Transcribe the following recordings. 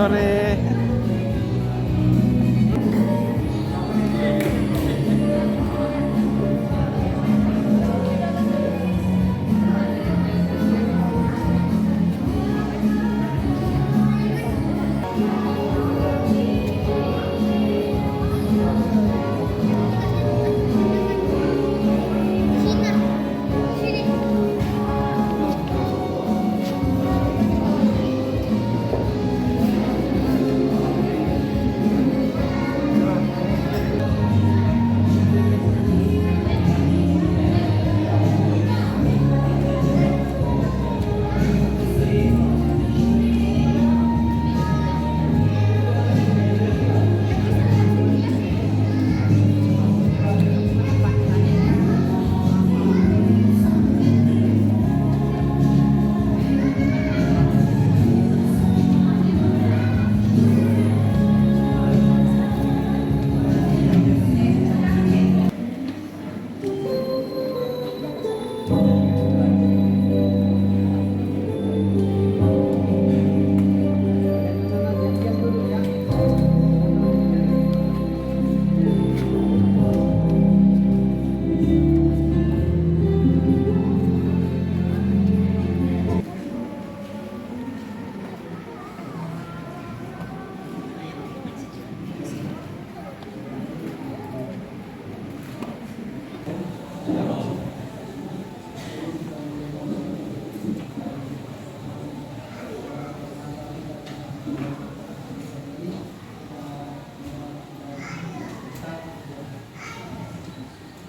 sore.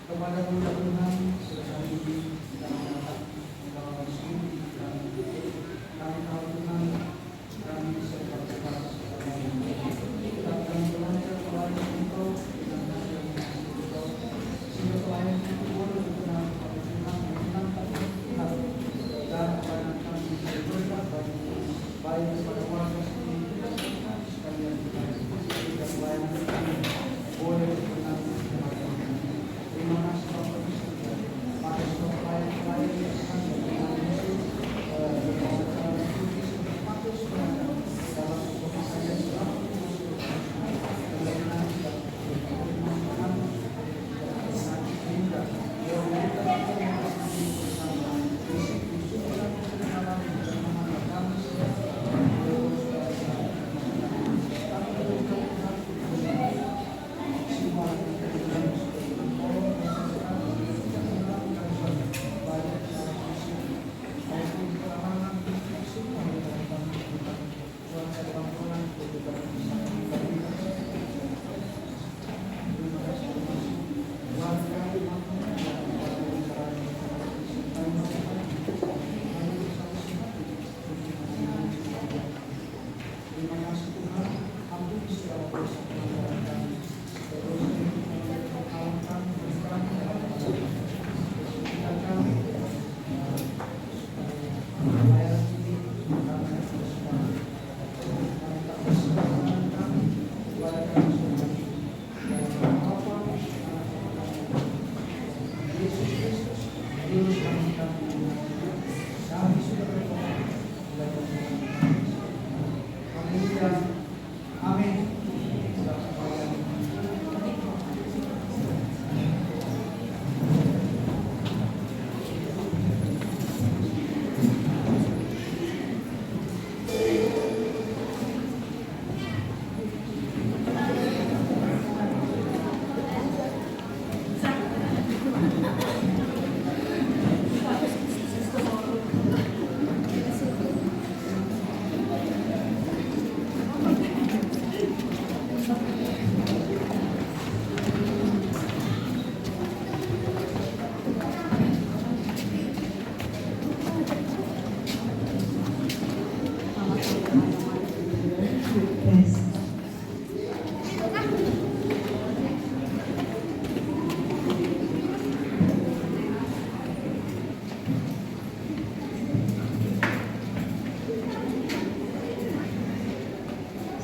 Kepada Tuhan sekali lagi kami tahu Tuhan kami serta kita akan belajar pelayanan Engkau dengan hasil Engkau sehingga pelayanan itu boleh berkenan kepada Tuhan menyenangkan Tuhan dan pelayanan kami bisa berkat baik kepada warga sendiri dan sekalian sehingga pelayanan kami boleh berkenan kepada Tuhan. Terima kasih Bapak Yesus. Pada pelayan-pelayan yang akan berkenan Yesus dalam sebuah saya selalu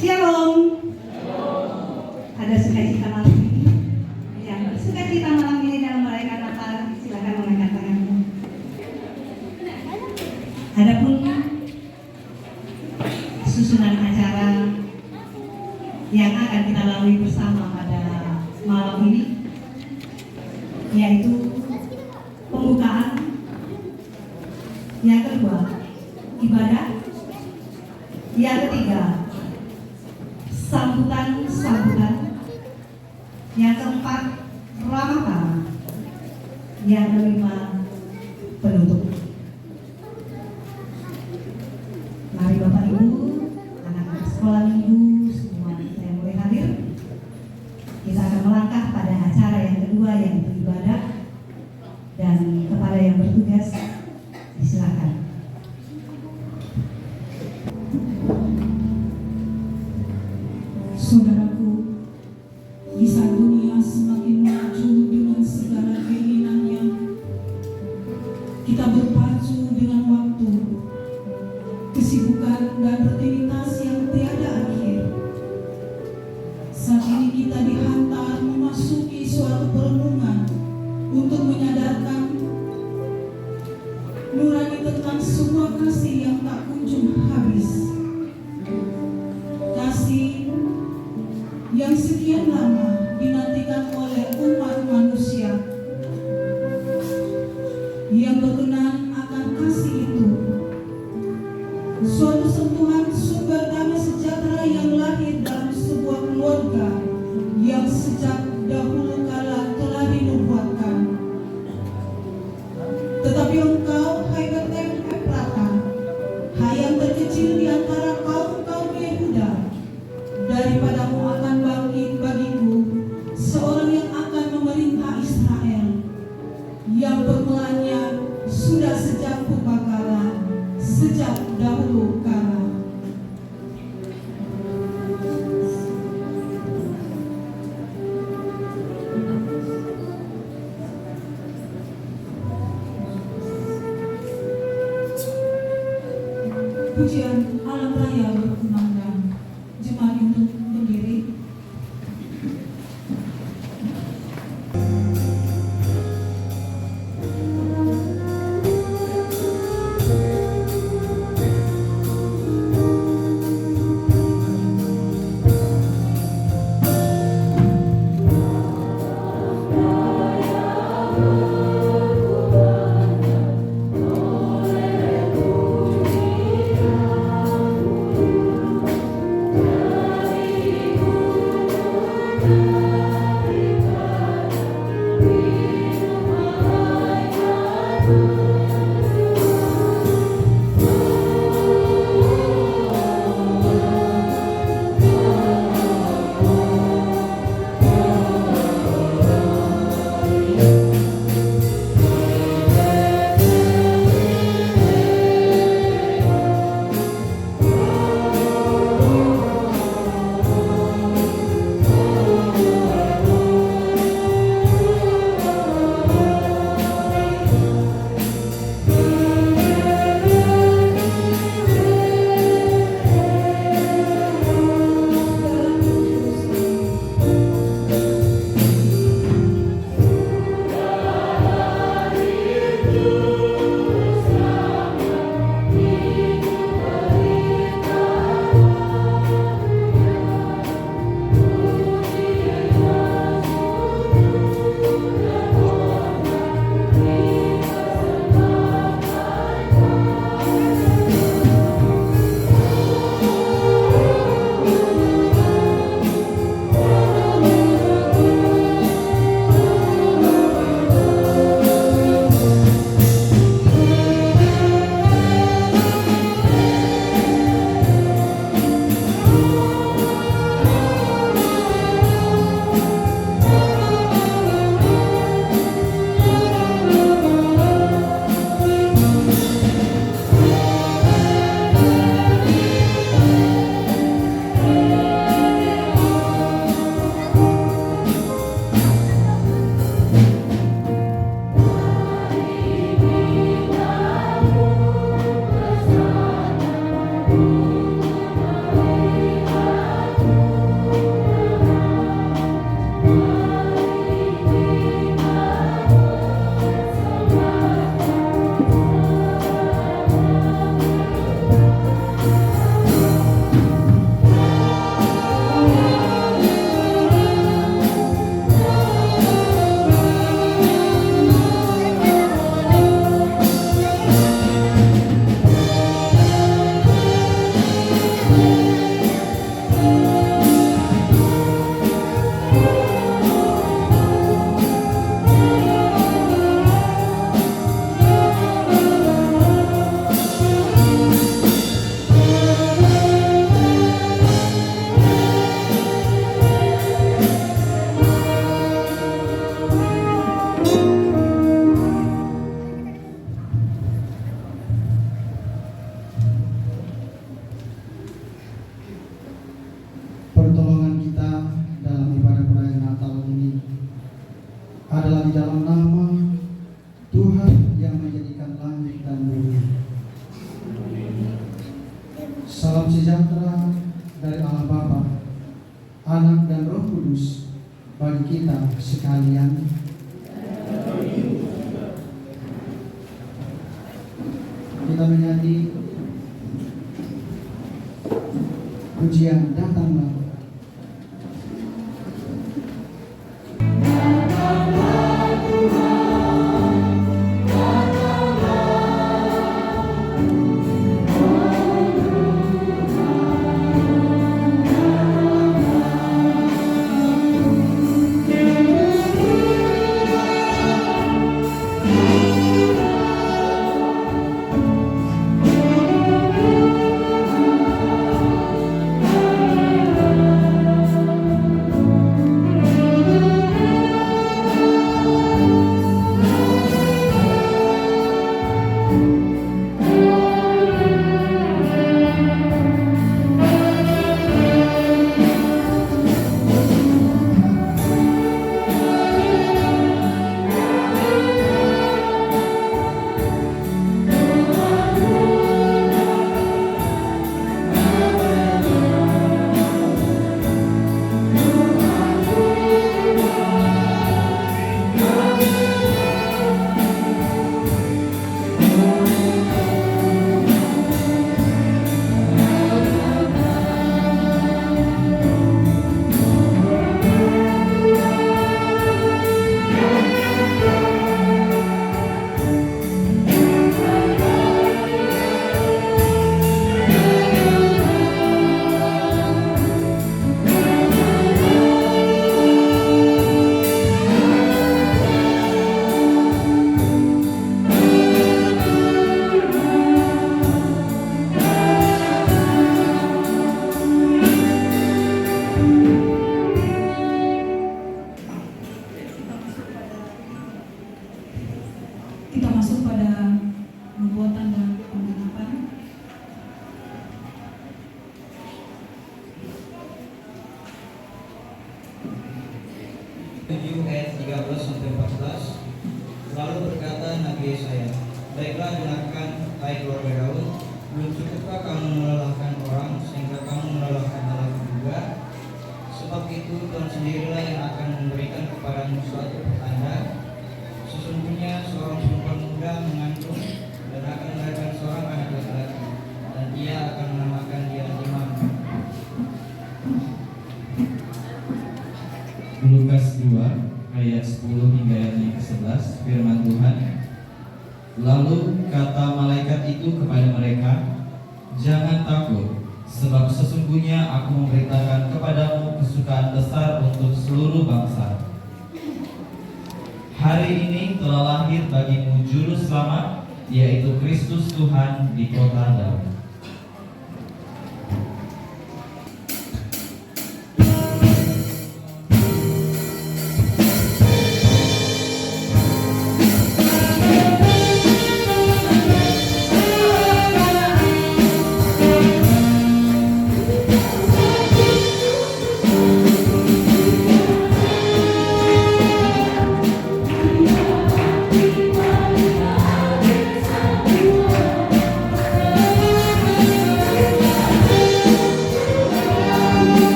Shalom. Ada sukacita malam ini? Yang bersukacita malam ini dalam merayakan Natal, silakan mengangkat tanganmu. Adapun susunan acara yang akan kita lalui bersama pada malam ini, yaitu pembukaan, yang kedua ibadah, yang ketiga sambutan, yang keempat ramah-tamah, yang kelima penutup. Mari Bapak Ibu, anak-anak sekolah minggu, semua yang boleh hadir. Kita akan melangkah pada acara yang kedua, yaitu ibadah. Dan kepada yang bertugas, disilakan. Saudaraku, di saat dunia semakin maju dengan segala keinginannya, kita berpacu dengan waktu, kesibukan dan rutinitas yang tiada akhir. Saat ini kita dihantar memasuki suatu perenungan untuk menyadarkan nurani tentang sebuah kasih yang tak kunjung habis. Kasih yang sekian lama dinantikan oleh umat manusia, yang berkenan akan kasih itu, suatu sentuhan sumber damai sejahtera yang lahir dalam sebuah keluarga yang sejak dahulu kala telah dinubuatkan. Tetapi engkau, hai Betlehem Efrata, hai yang terkecil di antara kaum-kaum Yehuda, daripadamu akan bangkit bagiku seorang yang akan memerintah Israel, yang permulaannya sudah sejak purbakala, sejak dahulu kala. Pujian alam raya berkumandang. Jemaat untuk berdiri. Dari Kudus bagi kita sekalian. Kita menyanyi pujian Datanglah. Kita masuk pada nubuatan dan penggenapan. Ayat 13-14. Lalu berkata Nabi Yesaya, baiklah dengarkan hai keluarga Daud, belum cukupkah kamu melelahkan orang sehingga kamu melelahkan Allah juga? Sebab itu Tuhan sendirilah yang akan memberikan kepadamu suatu pertanda. Sesungguhnya seorang perempuan muda mengandung dan akan melahirkan seorang anak laki-laki, dan ia akan menamakan dia Immanuel. Lukas 2 ayat 10 hingga ayat yang ke-11, firman Tuhan. Lalu kata malaikat itu kepada mereka, jangan takut, sebab sesungguhnya aku memberitakan kepadamu kesukaan besar untuk seluruh bangsa. Hari ini telah lahir bagimu juru selamat, yaitu Kristus Tuhan di kota Daud. Kita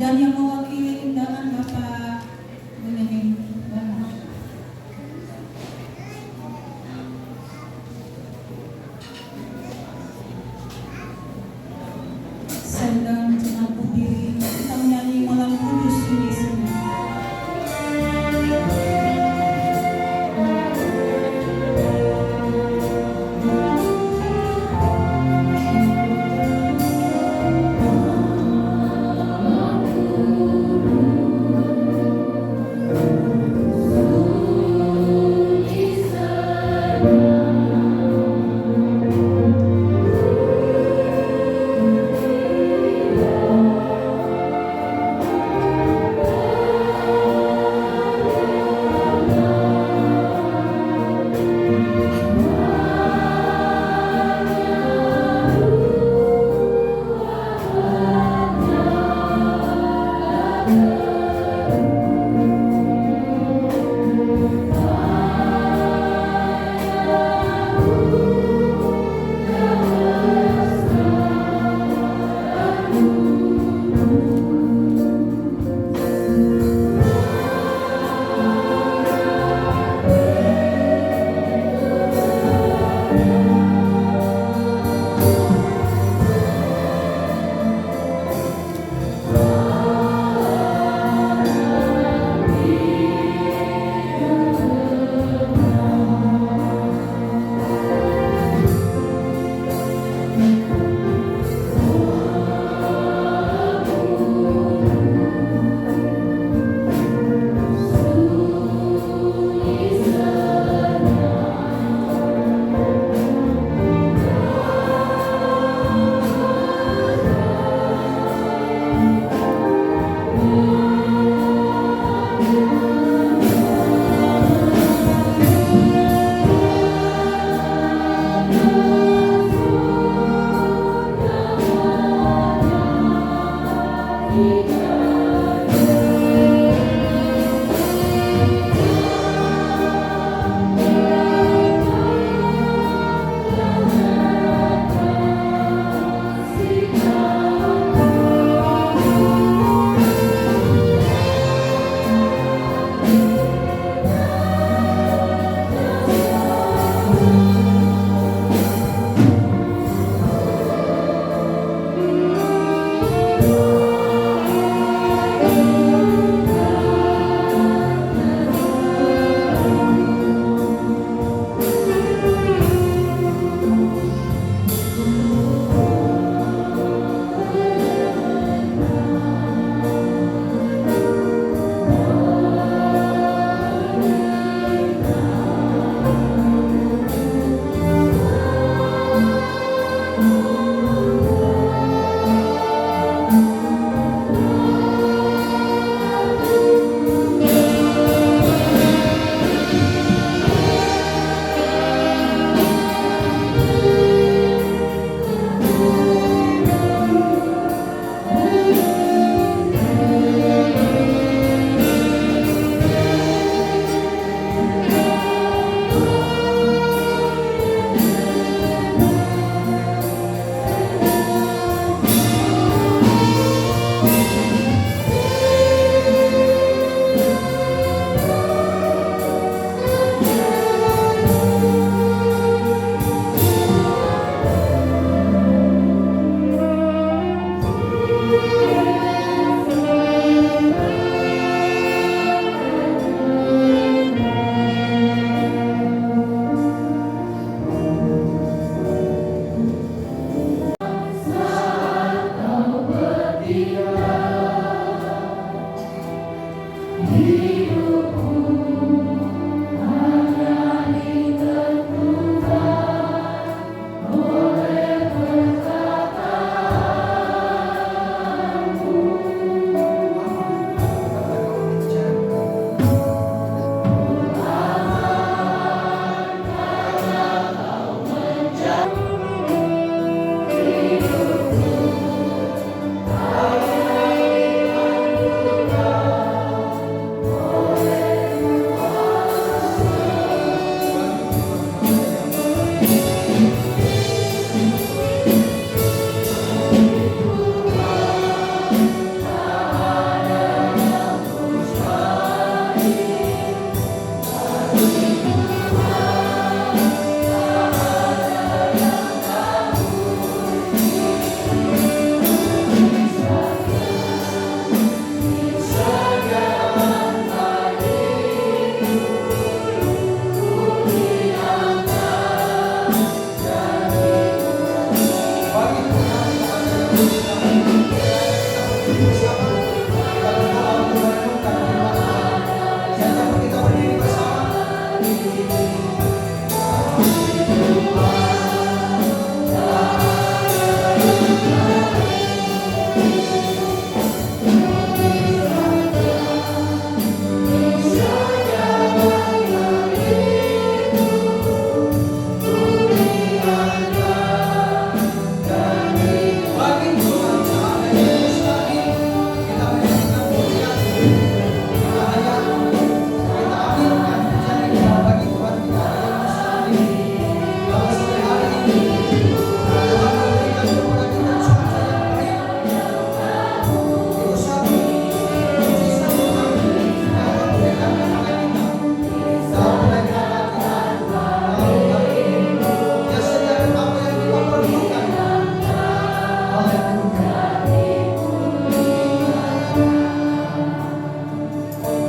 dan yang mewakili undangan Bapak Benyamin Bana. Sedang mengaku diri, kita menyanyi malam kudus ini semua. Aku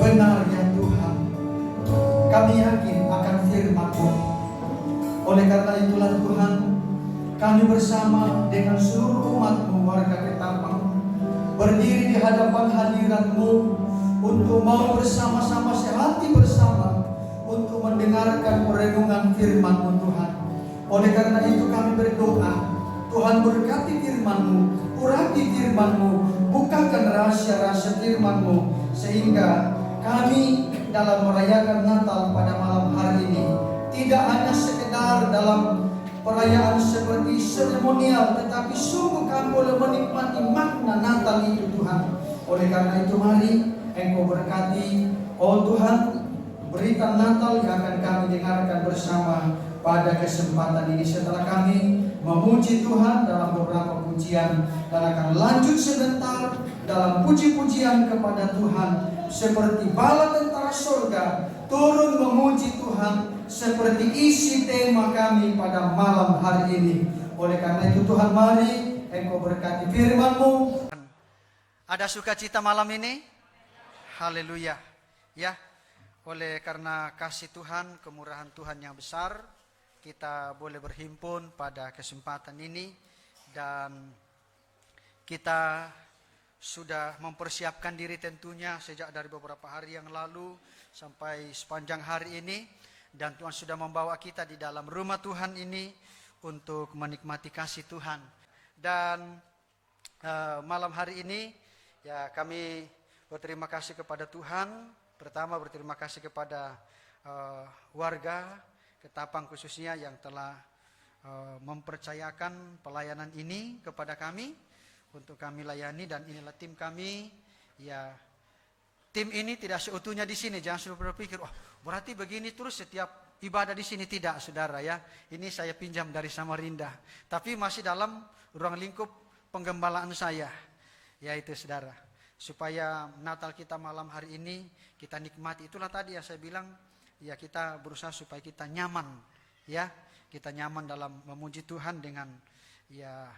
Benar ya Tuhan, kami yakin akan firman-Mu. Oleh karena itulah Tuhan, kami bersama dengan seluruh umat-Mu warga Ketapang berdiri di hadapan hadirat-Mu untuk mau bersama-sama sehati bersama untuk mendengarkan perenungan firman-Mu Tuhan. Oleh karena itu kami berdoa, Tuhan berkati firman-Mu, urapi firman-Mu, bukakan rahasia-rahasia firman-Mu, sehingga kami dalam merayakan Natal pada malam hari ini tidak hanya sekedar dalam perayaan seperti seremonial, tetapi sungguh kami boleh menikmati makna Natal itu Tuhan. Oleh karena itu mari Engkau berkati, oh Tuhan, berita Natal yang akan kami dengarkan bersama pada kesempatan ini. Setelah kami memuji Tuhan dalam beberapa pujian, dan akan lanjut sebentar dalam puji-pujian kepada Tuhan, seperti bala tentara surga turun memuji Tuhan, seperti isi tema kami pada malam hari ini. Oleh karena itu Tuhan, mari Engkau berkati firman-Mu. Ada sukacita malam ini? Haleluya. Ya, oleh karena kasih Tuhan, kemurahan Tuhan yang besar, kita boleh berhimpun pada kesempatan ini, dan kita sudah mempersiapkan diri tentunya sejak dari beberapa hari yang lalu sampai sepanjang hari ini, dan Tuhan sudah membawa kita di dalam rumah Tuhan ini untuk menikmati kasih Tuhan. Dan malam hari ini ya kami berterima kasih kepada Tuhan. Pertama berterima kasih kepada warga Ketapang khususnya yang telah mempercayakan pelayanan ini kepada kami untuk kami layani, dan inilah tim kami. Ya, tim ini tidak seutuhnya di sini. Jangan sudah berpikir, oh berarti begini terus setiap ibadah di sini. Tidak, saudara ya. Ini saya pinjam dari Samarinda, tapi masih dalam ruang lingkup penggembalaan saya. Yaitu saudara, supaya Natal kita malam hari ini kita nikmati. Itulah tadi yang saya bilang, ya kita berusaha supaya kita nyaman, ya kita nyaman dalam memuji Tuhan dengan ya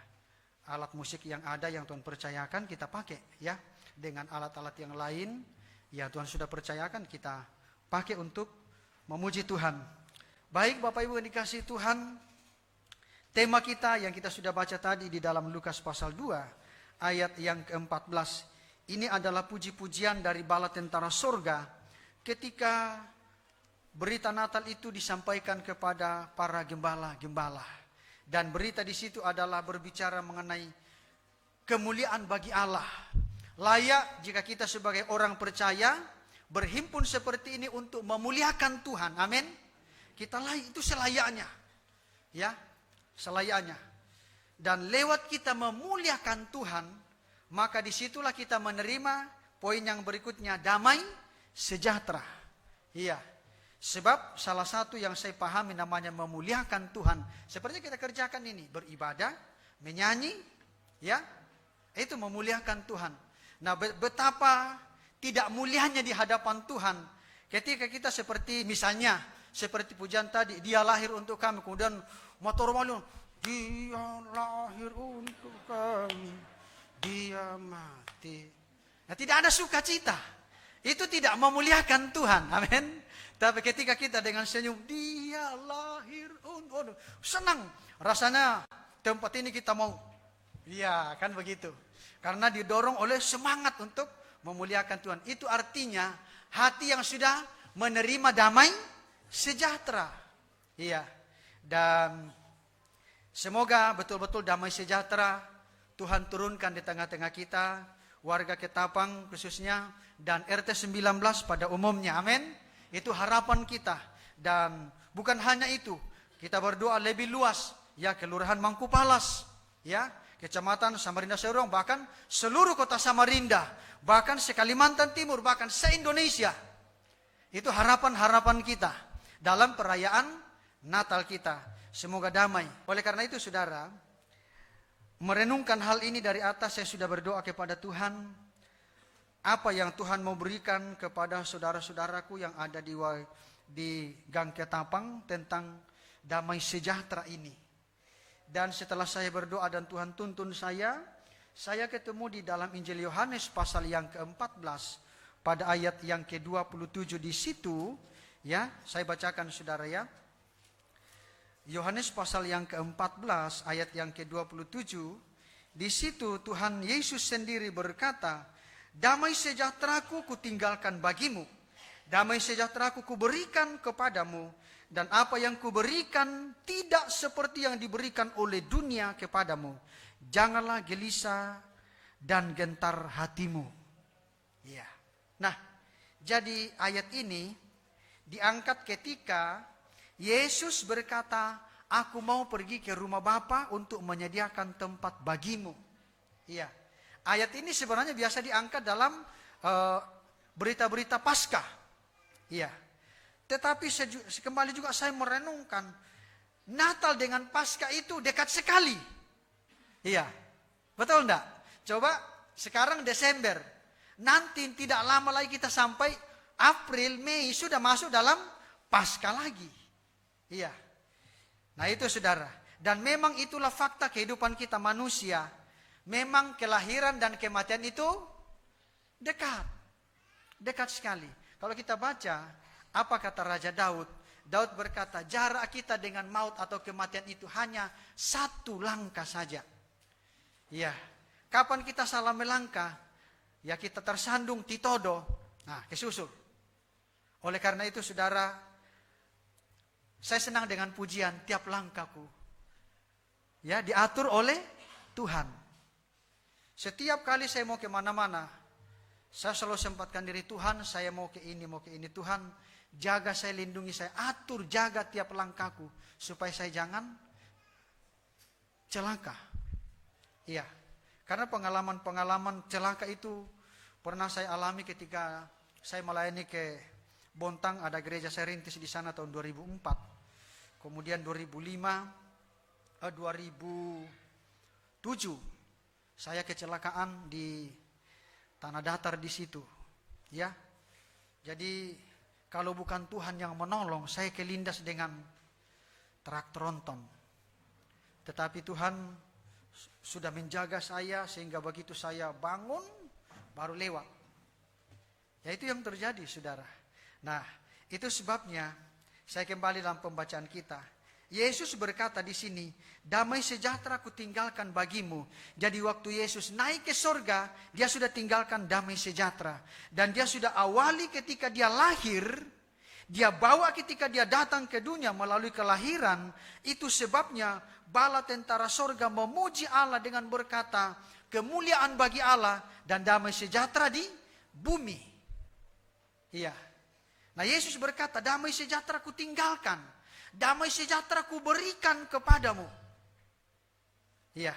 alat musik yang ada yang Tuhan percayakan kita pakai, ya dengan alat-alat yang lain ya Tuhan sudah percayakan kita pakai untuk memuji Tuhan. Baik Bapak Ibu yang dikasihi Tuhan, tema kita yang kita sudah baca tadi di dalam Lukas pasal 2 ayat yang ke-14 ini adalah puji-pujian dari bala tentara surga ketika berita Natal itu disampaikan kepada para gembala-gembala. Dan berita di situ adalah berbicara mengenai kemuliaan bagi Allah. Layak jika kita sebagai orang percaya berhimpun seperti ini untuk memuliakan Tuhan. Amin. Kita layak, itu selayaknya. Ya, selayaknya. Dan lewat kita memuliakan Tuhan, maka disitulah kita menerima poin yang berikutnya, damai sejahtera. Iya. Sebab salah satu yang saya pahami namanya memuliakan Tuhan, seperti kita kerjakan ini, beribadah, menyanyi, ya, itu memuliakan Tuhan. Nah, betapa tidak mulianya di hadapan Tuhan ketika kita seperti misalnya, seperti pujian tadi, dia lahir untuk kami, kemudian motor malu, dia lahir untuk kami, dia mati. Nah, tidak ada sukacita, itu tidak memuliakan Tuhan, amin. Tapi ketika kita dengan senyum, dia lahir untuk, senang. Rasanya tempat ini kita mau Iya, kan begitu. Karena didorong oleh semangat untuk memuliakan Tuhan. Itu artinya hati yang sudah menerima damai sejahtera. Iya. Dan semoga betul-betul damai sejahtera Tuhan turunkan di tengah-tengah kita, warga Ketapang khususnya, dan RT 19 pada umumnya. Amin. Itu harapan kita. Dan bukan hanya itu, kita berdoa lebih luas, ya, Kelurahan Mangkupalas, ya, Kecamatan Samarinda Serong, bahkan seluruh kota Samarinda, bahkan se-Kalimantan Timur, bahkan se-Indonesia. Itu harapan-harapan kita dalam perayaan Natal kita. Semoga damai. Oleh karena itu, saudara, merenungkan hal ini dari atas, saya sudah berdoa kepada Tuhan, apa yang Tuhan mau berikan kepada saudara-saudaraku yang ada di Gang Ketapang tentang damai sejahtera ini. Dan setelah saya berdoa dan Tuhan tuntun saya ketemu di dalam Injil Yohanes pasal yang ke-14 pada ayat yang ke-27 di situ, ya, saya bacakan saudara ya. Yohanes pasal yang ke-14 ayat yang ke-27, di situ Tuhan Yesus sendiri berkata, "Damai sejahteraku kutinggalkan bagimu, damai sejahteraku kuberikan kepadamu, dan apa yang kuberikan tidak seperti yang diberikan oleh dunia kepadamu. Janganlah gelisah dan gentar hatimu." Ya. Nah, jadi ayat ini diangkat ketika Yesus berkata, "Aku mau pergi ke rumah Bapa untuk menyediakan tempat bagimu." Iya. Ayat ini sebenarnya biasa diangkat dalam berita-berita Paskah. Iya. Tetapi kembali juga saya merenungkan, Natal dengan Paskah itu dekat sekali. Iya. Betul enggak? Coba sekarang Desember. Nanti tidak lama lagi kita sampai April, Mei, sudah masuk dalam Paskah lagi. Iya. Nah itu saudara. Dan memang itulah fakta kehidupan kita manusia. Memang kelahiran dan kematian itu dekat. Dekat sekali. Kalau kita baca, apa kata Raja Daud? Daud berkata, jarak kita dengan maut atau kematian itu hanya satu langkah saja. Ya, kapan kita salah melangkah, ya kita tersandung titodo, nah kesusul. Oleh karena itu saudara, saya senang dengan pujian tiap langkahku, ya diatur oleh Tuhan. Setiap kali saya mau kemana-mana, saya selalu sempatkan diri, Tuhan saya mau ke ini, Tuhan jaga saya, lindungi saya, atur, jaga tiap langkahku, supaya saya jangan celaka. Iya, karena pengalaman-pengalaman celaka itu pernah saya alami ketika saya melayani ke Bontang, ada gereja saya rintis di sana tahun 2004. Kemudian 2007 saya kecelakaan di tanah datar di situ. Ya, jadi kalau bukan Tuhan yang menolong, saya kelindas dengan truk tronton. Tetapi Tuhan sudah menjaga saya sehingga begitu saya bangun baru lewat. Ya itu yang terjadi saudara. Nah itu sebabnya saya kembali dalam pembacaan kita. Yesus berkata di sini, damai sejahtera kutinggalkan bagimu. Jadi waktu Yesus naik ke surga, dia sudah tinggalkan damai sejahtera. Dan dia sudah awali ketika dia lahir, dia bawa ketika dia datang ke dunia melalui kelahiran. Itu sebabnya bala tentara surga memuji Allah dengan berkata, kemuliaan bagi Allah dan damai sejahtera di bumi. Iya. Nah Yesus berkata, damai sejahtera kutinggalkan. Damai sejahtera kuberikan kepadamu. Ya.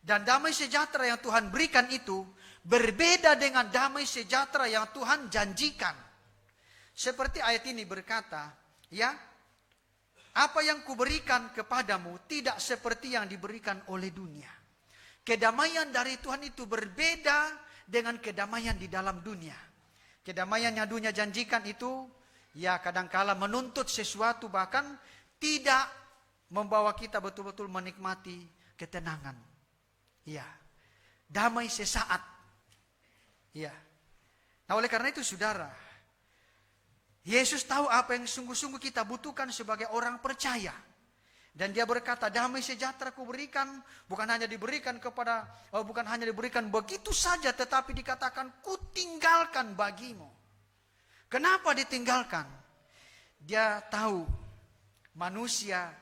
Dan damai sejahtera yang Tuhan berikan itu berbeda dengan damai sejahtera yang Tuhan janjikan. Seperti ayat ini berkata, ya, apa yang kuberikan kepadamu tidak seperti yang diberikan oleh dunia. Kedamaian dari Tuhan itu berbeda dengan kedamaian di dalam dunia. Kedamaian yang dunia janjikan itu, ya kadangkala menuntut sesuatu, bahkan tidak membawa kita betul-betul menikmati ketenangan. Ya, damai sesaat. Ya. Nah oleh karena itu saudara, Yesus tahu apa yang sungguh-sungguh kita butuhkan sebagai orang percaya. Dan dia berkata, damai sejahtera ku berikan, bukan hanya diberikan begitu saja, tetapi dikatakan ku tinggalkan bagimu. Kenapa ditinggalkan? Dia tahu manusia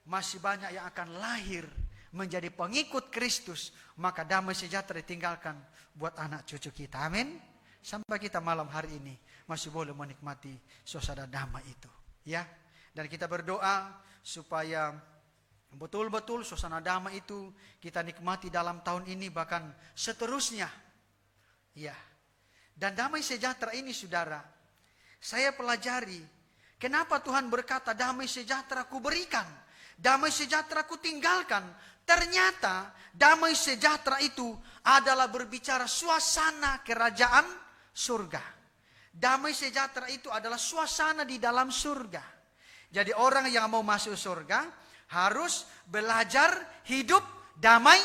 masih banyak yang akan lahir menjadi pengikut Kristus, maka damai sejahtera ditinggalkan buat anak cucu kita. Amin. Sampai kita malam hari ini masih boleh menikmati suasana damai itu, ya. Dan kita berdoa supaya betul-betul suasana damai itu kita nikmati dalam tahun ini, bahkan seterusnya. Ya. Dan damai sejahtera ini, saudara, saya pelajari kenapa Tuhan berkata damai sejahtera ku berikan, damai sejahtera ku tinggalkan. Ternyata damai sejahtera itu adalah berbicara suasana kerajaan surga. Damai sejahtera itu adalah suasana di dalam surga. Jadi orang yang mau masuk surga harus belajar hidup damai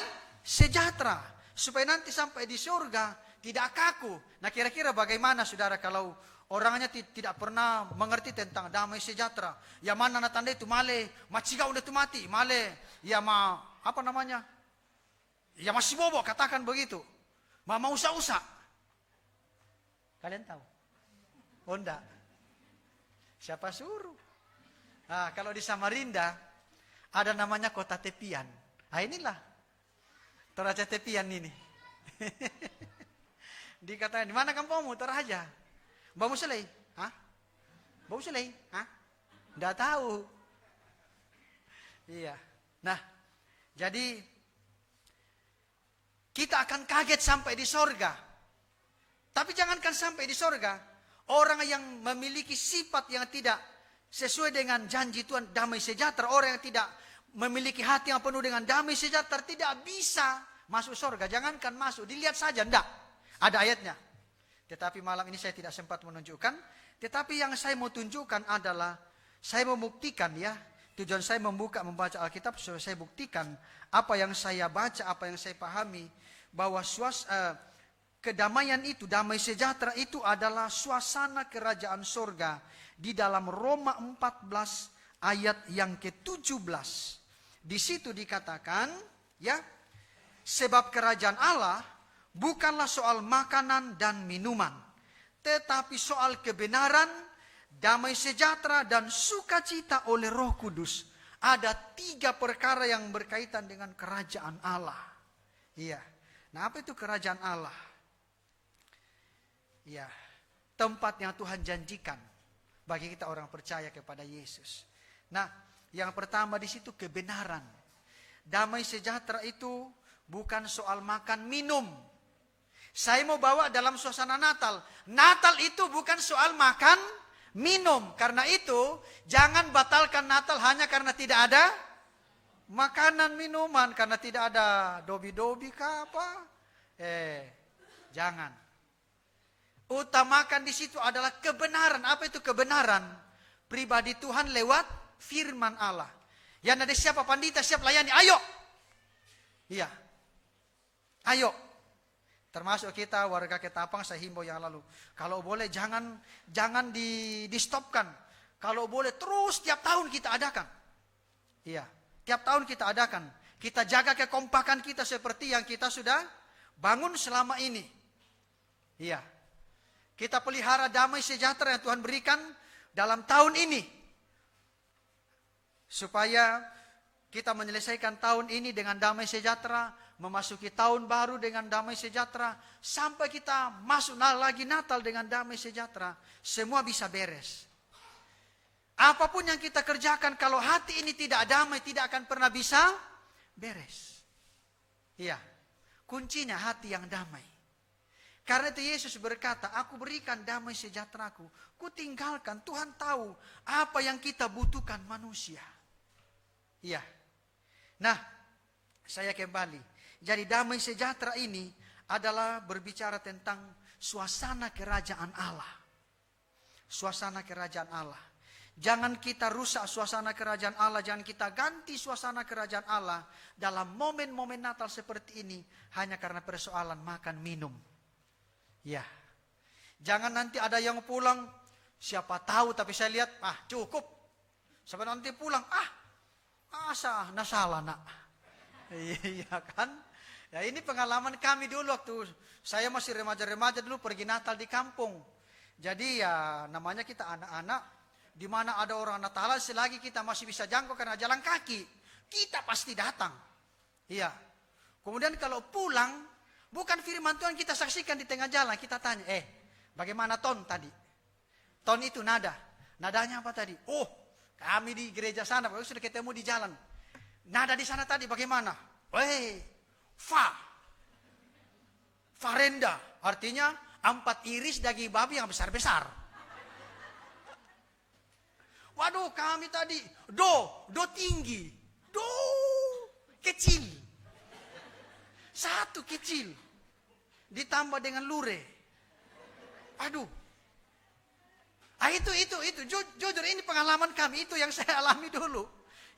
sejahtera. Supaya nanti sampai di surga tidak kaku. Nah, kira-kira bagaimana, saudara, kalau orangnya tidak pernah mengerti tentang damai sejahtera? Ya mana tanda itu male, maciga udah tu mati, male, ya apa namanya? Ya masih bobo, katakan begitu. Mau usah-usah. Kalian tahu? Oh enggak. Siapa suruh? Nah, kalau di Samarinda ada namanya kota tepian. Nah, inilah Toraja tepian ini. Dikatakan, di mana kampungmu? Toraja. Bamu selai? Hah? Bamu selai? Hah? Nggak tahu. Iya. Nah, jadi kita akan kaget sampai di sorga. Tapi jangankan sampai di sorga, orang yang memiliki sifat yang tidak sesuai dengan janji Tuhan damai sejahtera, orang yang tidak memiliki hati yang penuh dengan damai sejahtera tidak bisa masuk surga. Jangankan masuk, dilihat saja, enggak. Ada ayatnya. Tetapi malam ini saya tidak sempat menunjukkan. Tetapi yang saya mau tunjukkan adalah, saya membuktikan, ya. Tujuan saya membaca Alkitab supaya saya buktikan apa yang saya baca, apa yang saya pahami, bahwa kedamaian itu, damai sejahtera itu adalah suasana kerajaan surga. Di dalam Roma 14 ayat yang ke-17. Di situ dikatakan, ya, sebab kerajaan Allah bukanlah soal makanan dan minuman, tetapi soal kebenaran, damai sejahtera dan sukacita oleh Roh Kudus. Ada 3 perkara yang berkaitan dengan kerajaan Allah. Iya. Nah, apa itu kerajaan Allah? Iya, tempat yang Tuhan janjikan bagi kita orang percaya kepada Yesus. Nah, yang pertama di situ kebenaran. Damai sejahtera itu bukan soal makan minum. Saya mau bawa dalam suasana Natal. Natal itu bukan soal makan minum. Karena itu jangan batalkan Natal hanya karena tidak ada makanan minuman, karena tidak ada dobi-dobi kah apa. Jangan. Utamakan di situ adalah kebenaran. Apa itu kebenaran? Pribadi Tuhan lewat firman Allah. Yang ada siapa pandita, siap layani, ayo. Iya. Ayo. Termasuk kita warga Ketapang, saya himbau yang lalu. Kalau boleh jangan di stopkan. Kalau boleh terus tiap tahun kita adakan. Iya. Tiap tahun kita adakan. Kita jaga kekompakan kita seperti yang kita sudah bangun selama ini. Iya. Kita pelihara damai sejahtera yang Tuhan berikan dalam tahun ini. Supaya kita menyelesaikan tahun ini dengan damai sejahtera. Memasuki tahun baru dengan damai sejahtera. Sampai kita masuk lagi Natal dengan damai sejahtera. Semua bisa beres. Apapun yang kita kerjakan, kalau hati ini tidak damai, tidak akan pernah bisa beres. Iya. Kuncinya hati yang damai. Karena itu Yesus berkata, aku berikan damai sejahteraku. Ku tinggalkan, Tuhan tahu apa yang kita butuhkan manusia. Iya. Nah, saya kembali. Jadi damai sejahtera ini adalah berbicara tentang suasana kerajaan Allah. Suasana kerajaan Allah. Jangan kita rusak suasana kerajaan Allah. Jangan kita ganti suasana kerajaan Allah dalam momen-momen Natal seperti ini. Hanya karena persoalan makan minum. Ya, jangan nanti ada yang pulang, siapa tahu, tapi saya lihat, cukup. Sampai nanti pulang, Asa nasalah nak. Iya kan? Ya ini pengalaman kami dulu waktu saya masih remaja-remaja dulu pergi Natal di kampung. Jadi ya namanya kita anak-anak, di mana ada orang Natalan selagi kita masih bisa jangkau karena jalan kaki, kita pasti datang. Iya. Kemudian kalau pulang, bukan firman Tuhan kita saksikan di tengah jalan, kita tanya, bagaimana ton tadi? Ton itu nada. Nadanya apa tadi? Oh, kami di gereja sana, sudah ketemu di jalan. Nada di sana tadi bagaimana? Fa. Farenda. Artinya 4 iris daging babi yang besar-besar. Waduh, kami tadi do tinggi. Do kecil. 1 kecil. Ditambah dengan lure. Aduh. Itu. Jujur ini pengalaman kami. Itu yang saya alami dulu.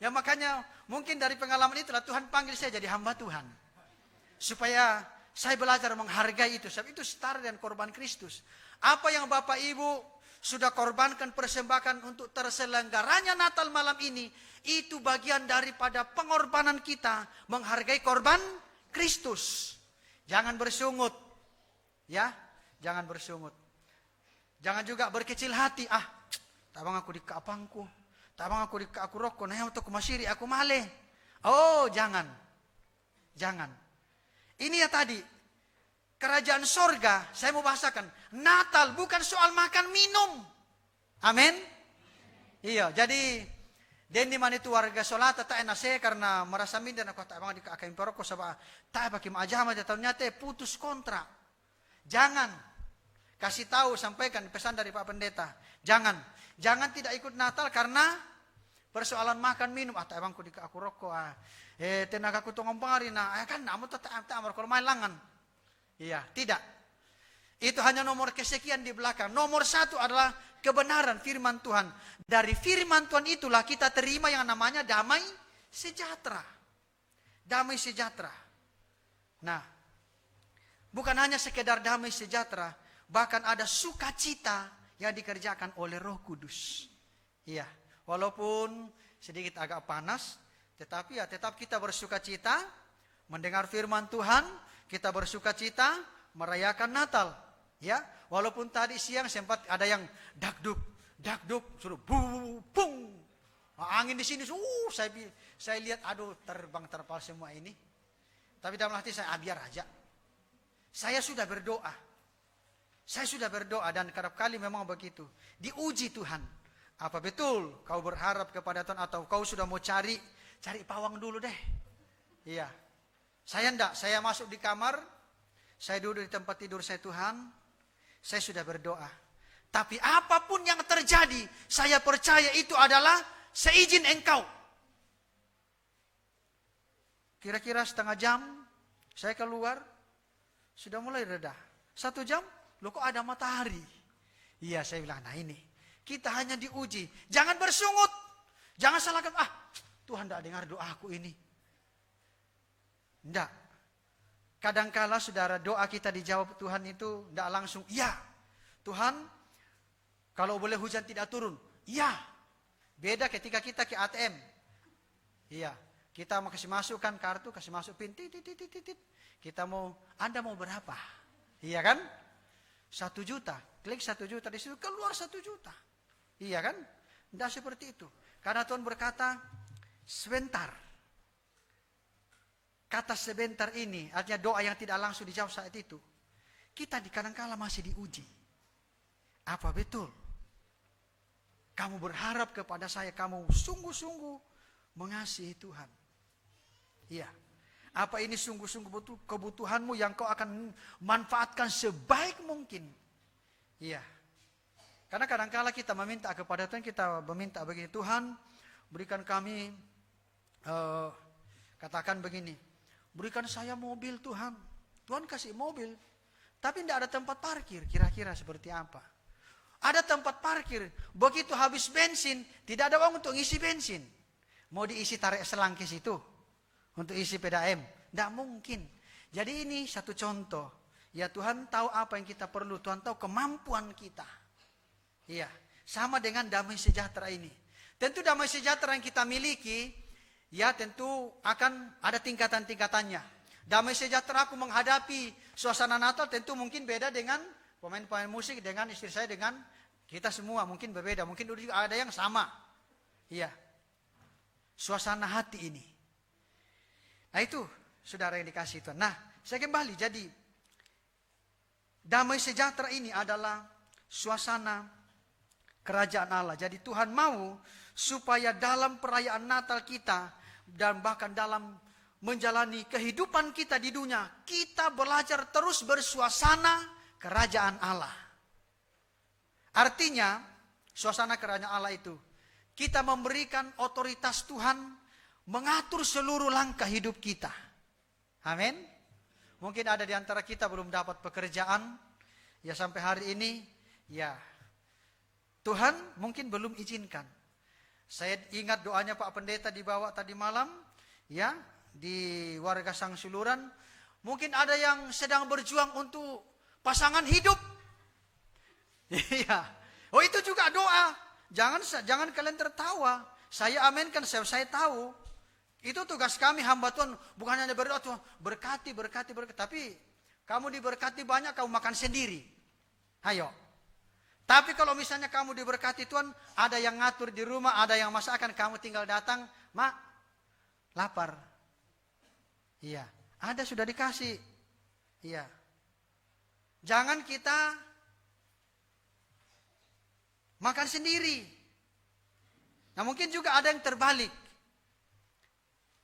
Ya makanya mungkin dari pengalaman itulah Tuhan panggil saya jadi hamba Tuhan. Supaya saya belajar menghargai itu. Sebab itu setara dengan korban Kristus. Apa yang Bapak Ibu sudah korbankan, persembahkan untuk terselenggaranya Natal malam ini. Itu bagian daripada pengorbanan kita menghargai korban Kristus. Jangan bersungut. Ya, jangan bersungut. Jangan juga berkecil hati. Tabang aku di kaapangku. Tabang aku di aku rokok. Nah, untuk masiri aku male. Oh, jangan. Jangan. Ini ya tadi. Kerajaan sorga, saya mau bahasakan. Natal bukan soal makan minum. Amin. Iya, jadi den di mana itu warga solata tak enak saya karena merasa minder aku tak bang di akain perokok sebab tak pakai majama ternyata putus kontrak. Jangan. Kasih tahu, sampaikan pesan dari Pak Pendeta. Jangan tidak ikut Natal karena persoalan makan minum. Tak bangku di aku rokok. Tenaga aku tongong pari kan namun tak amar kalau main langan. Iya, tidak. Itu hanya nomor kesekian di belakang. Nomor 1 adalah kebenaran firman Tuhan. Dari firman Tuhan itulah kita terima yang namanya damai sejahtera. Damai sejahtera. Nah, bukan hanya sekedar damai sejahtera. Bahkan ada sukacita yang dikerjakan oleh Roh Kudus. Iya, walaupun sedikit agak panas, tetapi ya tetap kita bersukacita mendengar firman Tuhan, kita bersukacita merayakan Natal. Ya, walaupun tadi siang sempat ada yang dakduk, suruh bung. Angin di sini, saya lihat aduh terbang terpal semua ini. Tapi dalam hati saya biar aja. Saya sudah berdoa. Dan kerap kali memang begitu. Diuji Tuhan. Apa betul kau berharap kepada Tuhan atau kau sudah mau cari pawang dulu deh. Iya. Saya enggak, saya masuk di kamar, saya duduk di tempat tidur saya Tuhan, saya sudah berdoa. Tapi apapun yang terjadi, saya percaya itu adalah seizin Engkau. Kira-kira setengah jam, saya keluar, sudah mulai reda. 1 jam, loh kok ada matahari? Iya, saya bilang, nah ini. Kita hanya diuji. Jangan bersungut. Jangan salahkan, Tuhan tidak dengar doaku ini. Tidak. Kadangkala saudara doa kita dijawab Tuhan itu tidak langsung, iya. Tuhan, kalau boleh hujan tidak turun. Iya. Beda ketika kita ke ATM. Iya. Kita mau kasih masukkan kartu, kasih masuk pin, titit. Anda mau berapa? Iya kan? 1 juta, klik 1 juta di situ keluar 1 juta. Iya kan? Tidak seperti itu. Karena Tuhan berkata sebentar. Kata sebentar ini artinya doa yang tidak langsung dijawab saat itu. Kita di kadangkala masih diuji. Apa betul? Kamu berharap kepada saya, kamu sungguh-sungguh mengasihi Tuhan. Iya. Apa ini sungguh-sungguh betul kebutuhanmu yang kau akan manfaatkan sebaik mungkin? Iya. Karena kadang-kala kita meminta kepada Tuhan, kita meminta begini, Tuhan berikan kami, katakan begini, berikan saya mobil Tuhan. Tuhan kasih mobil, tapi tidak ada tempat parkir, kira-kira seperti apa? Ada tempat parkir, begitu habis bensin, tidak ada uang untuk isi bensin. Mau diisi tarik selang ke situ. Untuk isi PDAM. Tidak mungkin. Jadi ini satu contoh. Ya Tuhan tahu apa yang kita perlu. Tuhan tahu kemampuan kita. Iya. Sama dengan damai sejahtera ini. Tentu damai sejahtera yang kita miliki. ya tentu akan ada tingkatan-tingkatannya. Damai sejahtera aku menghadapi suasana Natal tentu mungkin beda dengan pemain-pemain musik, dengan istri saya, dengan kita semua mungkin berbeda. Mungkin juga ada yang sama. Iya. Suasana hati ini. Nah itu saudara yang dikasih Tuhan. Nah saya kembali, jadi damai sejahtera ini adalah suasana kerajaan Allah. Jadi Tuhan mau supaya dalam perayaan Natal kita dan bahkan dalam menjalani kehidupan kita di dunia, kita belajar terus bersuasana kerajaan Allah. Artinya, suasana kerajaan Allah itu, kita memberikan otoritas Tuhan mengatur seluruh langkah hidup kita. Amin. Mungkin ada di antara kita belum dapat pekerjaan, ya sampai hari ini, ya Tuhan mungkin belum izinkan. Saya ingat doanya Pak Pendeta dibawa tadi malam, ya, di warga Sang Suluran. Mungkin ada yang sedang berjuang untuk pasangan hidup. Iya. Oh itu juga doa. Jangan kalian tertawa. Saya aminkan, saya tahu. Itu tugas kami hamba Tuhan. Bukan hanya berdoa Tuhan, berkati. Tapi kamu diberkati banyak, kamu makan sendiri. Ayo. Tapi kalau misalnya kamu diberkati Tuhan, ada yang ngatur di rumah, ada yang masakan, kamu tinggal datang, Mak, lapar. Iya, ada sudah dikasih. Iya. Jangan kita makan sendiri. Nah mungkin juga ada yang terbalik.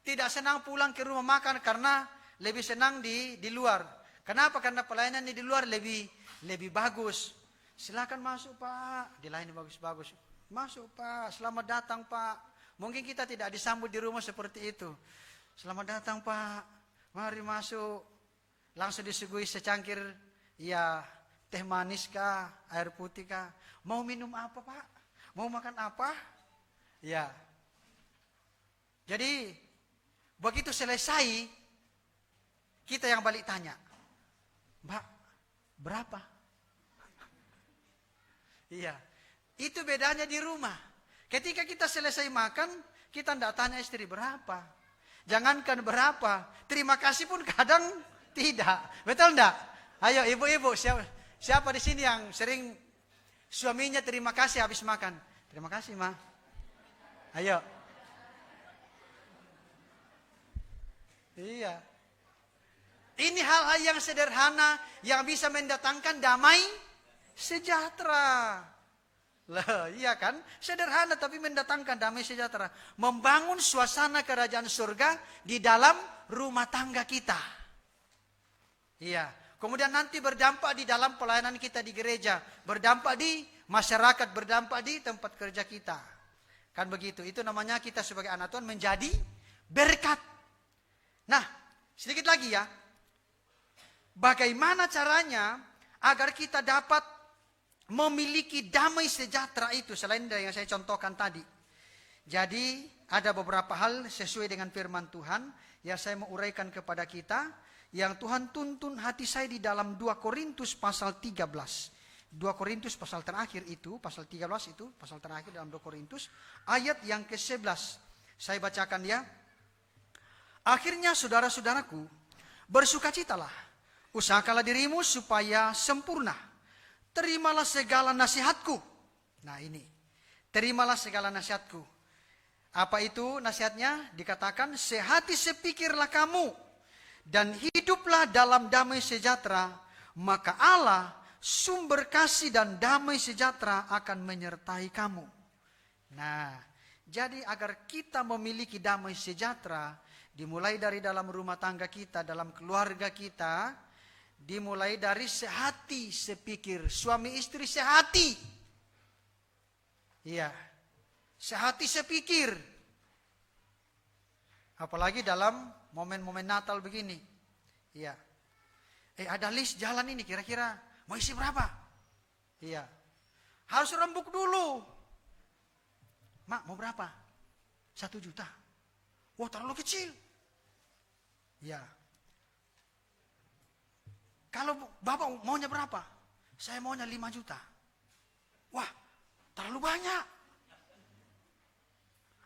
Tidak senang pulang ke rumah makan karena lebih senang di luar. Kenapa? Karena pelayanan di luar lebih bagus. Silakan masuk Pak, dilayani bagus-bagus. Masuk Pak, selamat datang Pak. Mungkin kita tidak disambut di rumah seperti itu. Selamat datang Pak, mari masuk. Langsung disuguhi secangkir, ya teh manis kah, air putih kah. Mau minum apa Pak? Mau makan apa? Ya. Jadi, begitu selesai, kita yang balik tanya, Mbak, berapa? Iya, itu bedanya di rumah. Ketika kita selesai makan, kita tidak tanya istri berapa. Jangankan berapa, terima kasih pun kadang tidak. Betul enggak? Ayo ibu-ibu, siapa di sini yang sering suaminya terima kasih habis makan? Terima kasih, Ma. Ayo. Iya. Ini hal-hal yang sederhana yang bisa mendatangkan damai sejahtera. Lah, iya kan? Sederhana tapi mendatangkan damai sejahtera. Membangun suasana kerajaan surga di dalam rumah tangga kita. Iya. Kemudian nanti berdampak di dalam pelayanan kita di gereja. Berdampak di masyarakat, berdampak di tempat kerja kita. Kan begitu. Itu namanya kita sebagai anak Tuhan menjadi berkat. Nah, sedikit lagi ya. Bagaimana caranya agar kita dapat memiliki damai sejahtera itu selain dari yang saya contohkan tadi. Jadi ada beberapa hal sesuai dengan firman Tuhan yang saya mau uraikan kepada kita, yang Tuhan tuntun hati saya di dalam 2 Korintus pasal 13. 2 Korintus pasal terakhir itu, pasal 13 itu, pasal terakhir dalam 2 Korintus, ayat yang ke-11. Saya bacakan ya. Akhirnya saudara-saudaraku, bersukacitalah, usahakanlah dirimu supaya sempurna. Terimalah segala nasihatku. Nah ini, terimalah segala nasihatku. Apa itu nasihatnya? Dikatakan, sehati sepikirlah kamu dan hiduplah dalam damai sejahtera, maka Allah sumber kasih dan damai sejahtera akan menyertai kamu. Nah, jadi agar kita memiliki damai sejahtera, dimulai dari dalam rumah tangga kita, dalam keluarga kita, dimulai dari sehati sepikir, suami istri sehati. Iya, sehati sepikir. Apalagi dalam momen-momen Natal begini. Iya. Ada list jalan ini kira-kira mau isi berapa? Iya. Harus rembuk dulu. Mak mau berapa? 1 juta. Wah terlalu kecil. Iya. Kalau Bapak maunya berapa? Saya maunya 5 juta. Wah, terlalu banyak.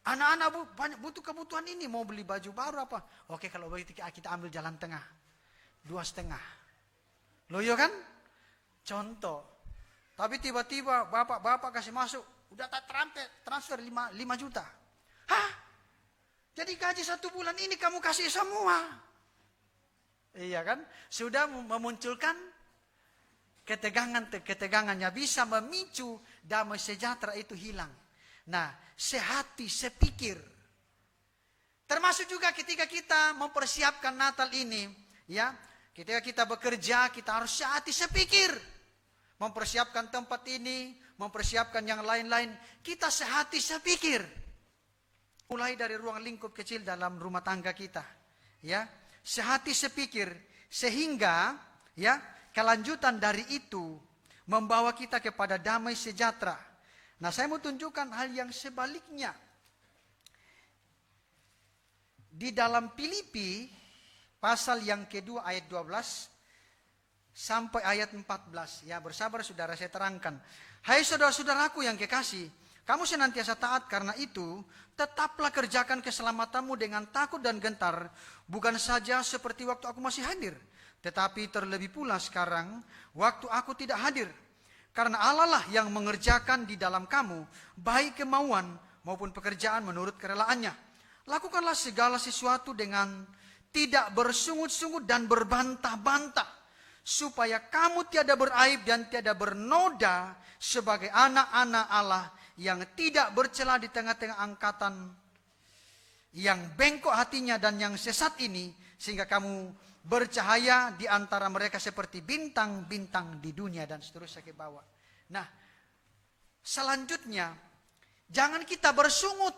Anak-anak banyak butuh kebutuhan ini, mau beli baju baru apa. Oke, kalau begitu kita ambil jalan tengah, 2,5. Loh ya kan? Contoh. Tapi tiba-tiba bapak kasih masuk, udah tak transfer 5 juta. Hah? Jadi gaji 1 bulan ini kamu kasih semua. Iya kan? Sudah memunculkan ketegangannya bisa memicu damai sejahtera itu hilang. Nah, sehati, sepikir. Termasuk juga ketika kita mempersiapkan Natal ini, ya, ketika kita bekerja, kita harus sehati, sepikir. Mempersiapkan tempat ini, mempersiapkan yang lain-lain, kita sehati, sepikir. Mulai dari ruang lingkup kecil dalam rumah tangga kita, ya, sehati, sepikir, sehingga, ya, kelanjutan dari itu membawa kita kepada damai sejahtera. Nah, saya mau tunjukkan hal yang sebaliknya. Di dalam Filipi, pasal yang kedua ayat 12 sampai ayat 14. Ya, bersabar saudara, saya terangkan. Hai saudara-saudaraku yang kekasih, kamu senantiasa taat, karena itu tetaplah kerjakan keselamatanmu dengan takut dan gentar, bukan saja seperti waktu aku masih hadir, tetapi terlebih pula sekarang, waktu aku tidak hadir. Karena Allah lah yang mengerjakan di dalam kamu, baik kemauan maupun pekerjaan menurut kerelaannya. Lakukanlah segala sesuatu dengan tidak bersungut-sungut dan berbantah-bantah, supaya kamu tiada beraib dan tiada bernoda sebagai anak-anak Allah yang tidak bercela di tengah-tengah angkatan yang bengkok hatinya dan yang sesat ini, sehingga kamu bercahaya di antara mereka seperti bintang-bintang di dunia, dan seterusnya ke bawah. Nah, selanjutnya, jangan kita bersungut.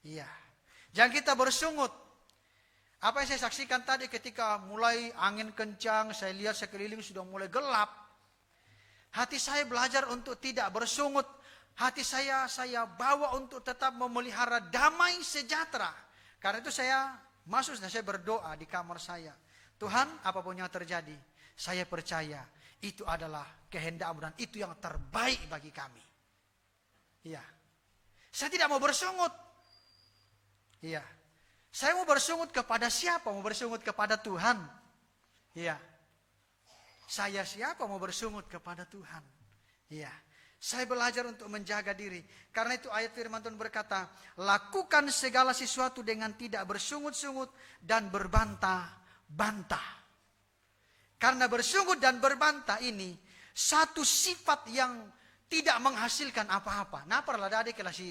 Iya, jangan kita bersungut. Apa yang saya saksikan tadi ketika mulai angin kencang, saya lihat sekeliling sudah mulai gelap. Hati saya belajar untuk tidak bersungut. Hati saya bawa untuk tetap memelihara damai sejahtera. Karena itu saya masuk dan saya berdoa di kamar saya. Tuhan, apapun yang terjadi, saya percaya itu adalah kehendak-Mu dan itu yang terbaik bagi kami. Iya. Saya tidak mau bersungut. Iya. Saya mau bersungut kepada siapa? Mau bersungut kepada Tuhan. Iya. Saya siapa mau bersungut kepada Tuhan? Iya. Saya belajar untuk menjaga diri. Karena itu ayat firman Tuhan berkata, lakukan segala sesuatu dengan tidak bersungut-sungut dan berbantah-bantah. Karena bersungut dan berbantah ini satu sifat yang tidak menghasilkan apa-apa. Nah, perlah adik kelas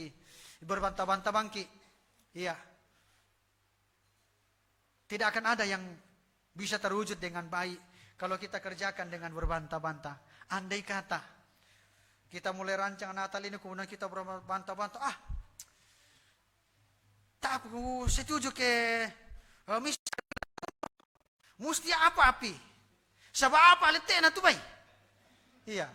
berbantah-bantah bangki. Iya. Tidak akan ada yang bisa terwujud dengan baik kalau kita kerjakan dengan berbantah-bantah. Andai kata kita mulai rancang Natal ini, kemudian kita berbantah-bantah. Tak aku setuju ke mesti apa api. Sebab apa letena tu baik. Iya.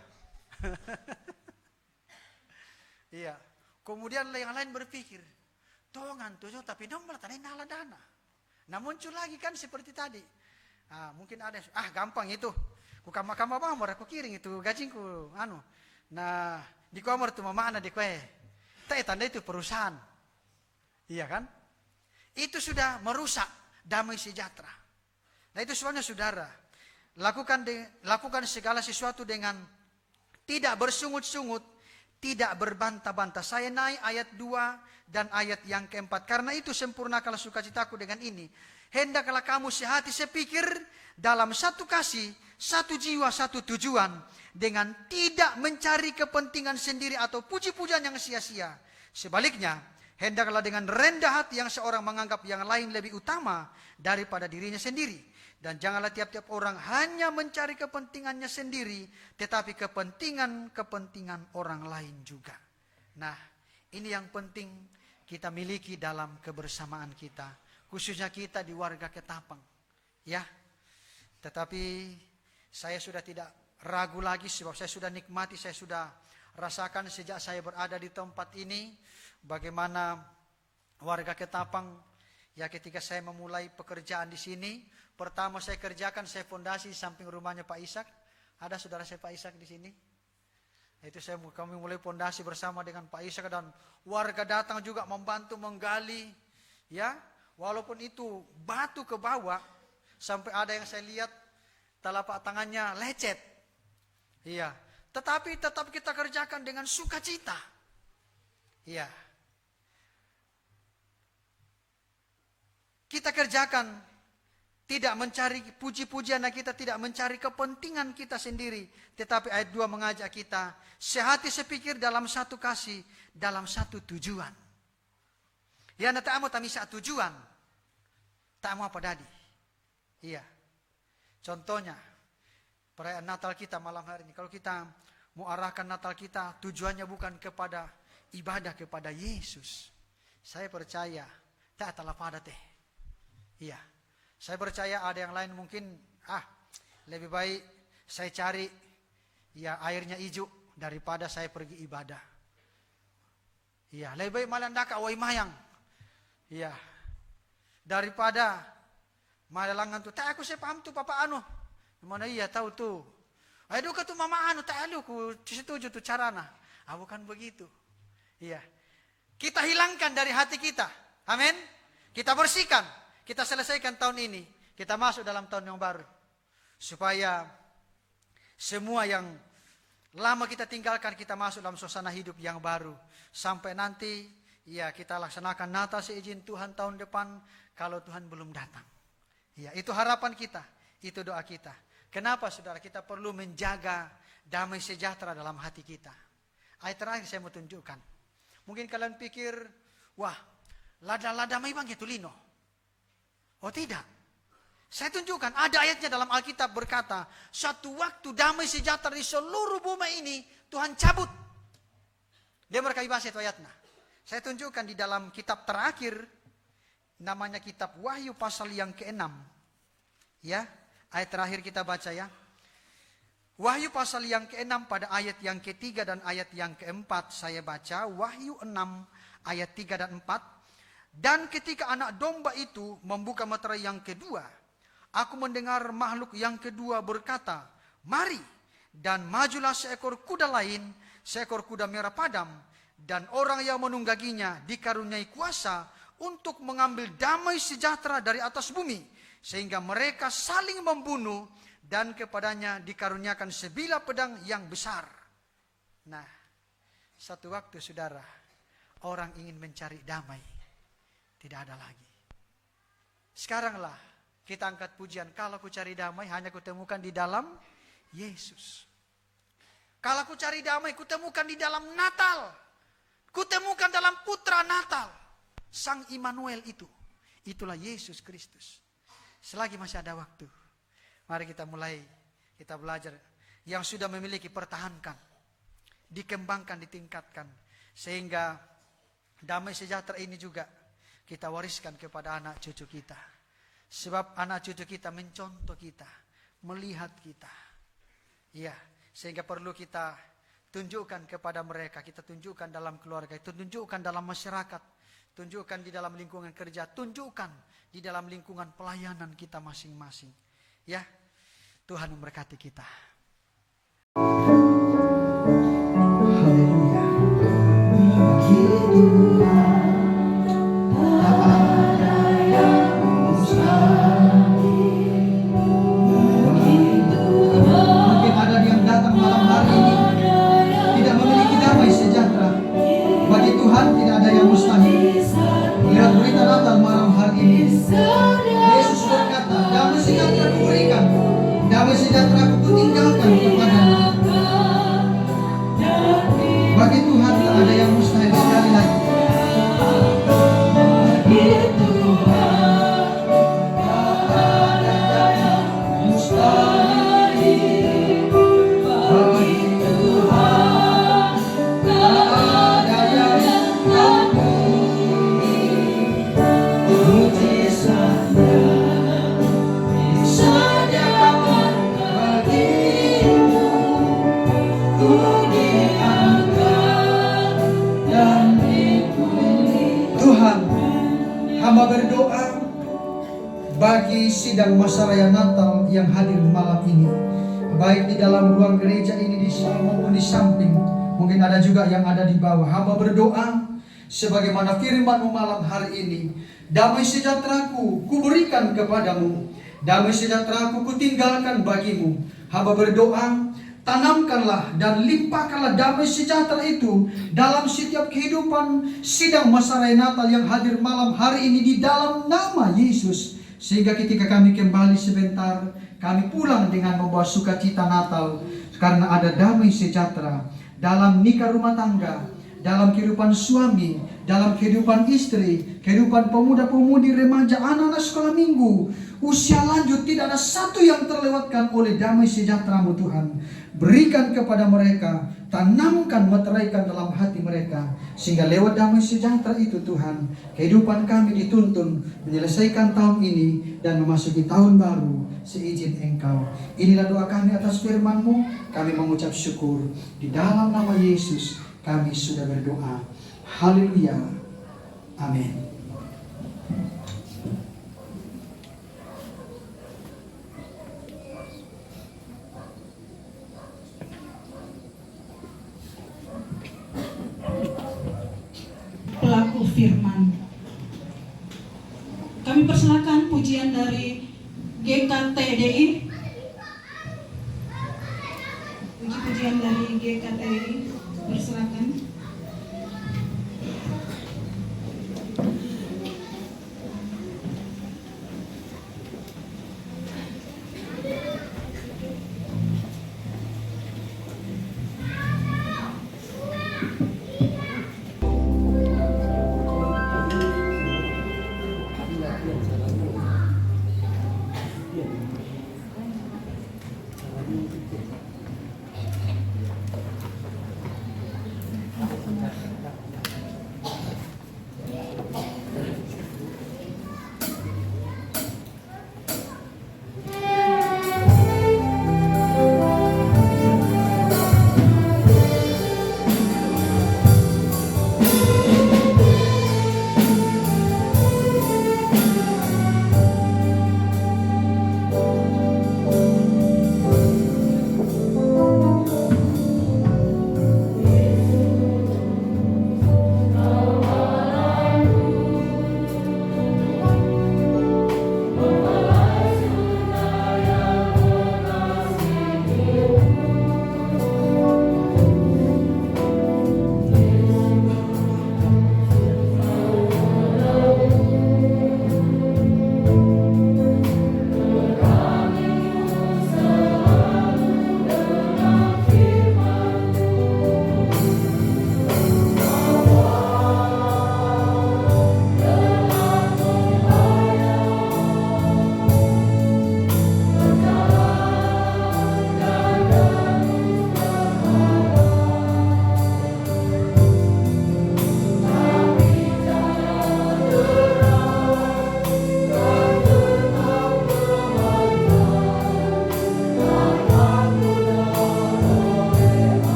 Iya. Kemudian yang lain berpikir, tongan tuh tapi dong bertanya nala dana. Nah, muncul lagi kan seperti tadi. Mungkin ada, gampang itu. Ku kama-kama bamor, aku kiring itu gajingku, Nah, di kamar itu mama anak di kue. Tanda itu perusahaan. Iya kan? Itu sudah merusak damai sejahtera. Nah, itu semuanya saudara. Lakukan segala sesuatu dengan tidak bersungut-sungut, tidak berbantah-bantah. Saya naik ayat 2 dan ayat yang keempat. Karena itu sempurnakanlah sukacitaku dengan ini. Hendaklah kamu sehati sepikir dalam satu kasih, satu jiwa, satu tujuan, dengan tidak mencari kepentingan sendiri atau puji-pujian yang sia-sia. Sebaliknya, hendaklah dengan rendah hati yang seorang menganggap yang lain lebih utama daripada dirinya sendiri. Dan janganlah tiap-tiap orang hanya mencari kepentingannya sendiri, tetapi kepentingan orang lain juga. Nah, ini yang penting kita miliki dalam kebersamaan kita. Khususnya kita di warga Ketapang. Ya, tetapi saya sudah tidak ragu lagi sebab saya sudah nikmati, saya sudah rasakan sejak saya berada di tempat ini bagaimana warga Ketapang ya ketika saya memulai pekerjaan di sini. Pertama saya kerjakan, saya fondasi samping rumahnya Pak Ishak. Ada saudara saya Pak Ishak di sini? Itu kami mulai pondasi bersama dengan Pak Ishak dan warga datang juga membantu menggali. Ya, walaupun itu batu ke bawah, sampai ada yang saya lihat telapak tangannya lecet. Iya, tetapi tetap kita kerjakan dengan sukacita. Iya. Kita kerjakan tidak mencari puji-pujian, dan kita tidak mencari kepentingan kita sendiri. Tetapi ayat 2 mengajak kita sehati sepikir dalam satu kasih, dalam satu tujuan. Ya, tak mau tamisa tujuan. Tak mau apa tadi. Iya. Contohnya perayaan Natal kita malam hari ini. Kalau kita mau arahkan Natal kita, tujuannya bukan kepada ibadah kepada Yesus. Saya percaya tak telah pada teh. Iya, saya percaya ada yang lain mungkin lebih baik saya cari ya airnya hijau daripada saya pergi ibadah. Iya, lebih baik malandaka wai mayang. Iya, daripada malalangan tuh. Tak aku saya paham tuh papa anu. Mana iya tahu tuh. Aduh tuh mama anu tak alu ku setuju tuh carana. Bukan begitu. Iya, kita hilangkan dari hati kita. Amin. Kita bersihkan. Kita selesaikan tahun ini, kita masuk dalam tahun yang baru. Supaya semua yang lama kita tinggalkan, kita masuk dalam suasana hidup yang baru. Sampai nanti, ya kita laksanakan Natal seizin Tuhan tahun depan, kalau Tuhan belum datang. Ya, itu harapan kita, itu doa kita. Kenapa saudara? Kita perlu menjaga damai sejahtera dalam hati kita. Ayat terakhir saya mau tunjukkan. Mungkin kalian pikir, wah, lada-lada may bang itu lino. Oh tidak. Saya tunjukkan ada ayatnya dalam Alkitab berkata, suatu waktu damai sejahtera di seluruh bumi ini Tuhan cabut. Dia berkata bahasa itu ayatnya. Saya tunjukkan di dalam kitab terakhir, namanya kitab Wahyu pasal yang ke-6. Ya, ayat terakhir kita baca ya. Wahyu pasal yang ke-6 pada ayat yang ke-3 dan ayat yang ke-4 saya baca. Wahyu 6 ayat 3 dan 4. Dan ketika anak domba itu membuka meterai yang kedua, aku mendengar makhluk yang kedua berkata, mari, dan majulah seekor kuda lain, seekor kuda merah padam, dan orang yang menungganginya dikaruniai kuasa untuk mengambil damai sejahtera dari atas bumi, sehingga mereka saling membunuh, dan kepadanya dikaruniakan sebilah pedang yang besar. Nah, satu waktu saudara, orang ingin mencari damai. Tidak ada lagi. Sekaranglah kita angkat pujian. Kalau ku cari damai hanya kutemukan di dalam Yesus. Kalau ku cari damai kutemukan di dalam Natal. Kutemukan dalam Putra Natal. Sang Immanuel itu. Itulah Yesus Kristus. Selagi masih ada waktu, mari kita mulai. Kita belajar. Yang sudah memiliki pertahankan. Dikembangkan, ditingkatkan. Sehingga damai sejahtera ini juga kita wariskan kepada anak cucu kita. Sebab anak cucu kita mencontoh kita, melihat kita. Ya, sehingga perlu kita tunjukkan kepada mereka, kita tunjukkan dalam keluarga, tunjukkan dalam masyarakat, tunjukkan di dalam lingkungan kerja, tunjukkan di dalam lingkungan pelayanan kita masing-masing. Ya, Tuhan memberkati kita. Haleluya. Mungkin ada yang datang malam hari ini tidak memiliki damai sejahtera. Bagi Tuhan tidak ada yang mustahil. Lihat berita Natal malam hari ini. Yesus berkata, damai sejahtera kuberikan, damai sejahtera kutinggalkan kepadamu. Bagi Tuhan tak ada yang mustahil. Sekali lagi. Hamba berdoa bagi sidang masa raya Natal yang hadir malam ini. baik di dalam ruang gereja ini di maupun di samping. Mungkin ada juga yang ada di bawah. Hamba berdoa sebagaimana firman-Mu malam hari ini. Damai sejahtera-Ku kuberikan kepadamu. Damai sejahtera-Ku kutinggalkan bagimu. Hamba berdoa, tanamkanlah dan limpahkanlah damai sejahtera itu dalam setiap kehidupan sidang masa raya Natal yang hadir malam hari ini di dalam nama Yesus. Sehingga ketika kami kembali sebentar, kami pulang dengan membawa sukacita Natal karena ada damai sejahtera dalam nikah rumah tangga, dalam kehidupan suami, dalam kehidupan istri, kehidupan pemuda-pemudi, remaja, anak-anak sekolah minggu, usia lanjut. Tidak ada satu yang terlewatkan oleh damai sejahtera-Mu Tuhan. Berikan kepada mereka, tanamkan, meteraikan dalam hati mereka, sehingga lewat damai sejahtera itu Tuhan, kehidupan kami dituntun menyelesaikan tahun ini dan memasuki tahun baru seizin Engkau. Inilah doa kami atas firman-Mu. Kami mengucap syukur di dalam nama Yesus kami sudah berdoa. Haleluya. Amin. Pelaku firman. Kami persilakan pujian dari GKTDI. Puji-pujian dari GKTDI, persilakan.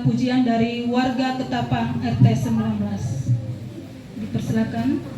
pujian dari warga Ketapang RT 19. Dipersilakan.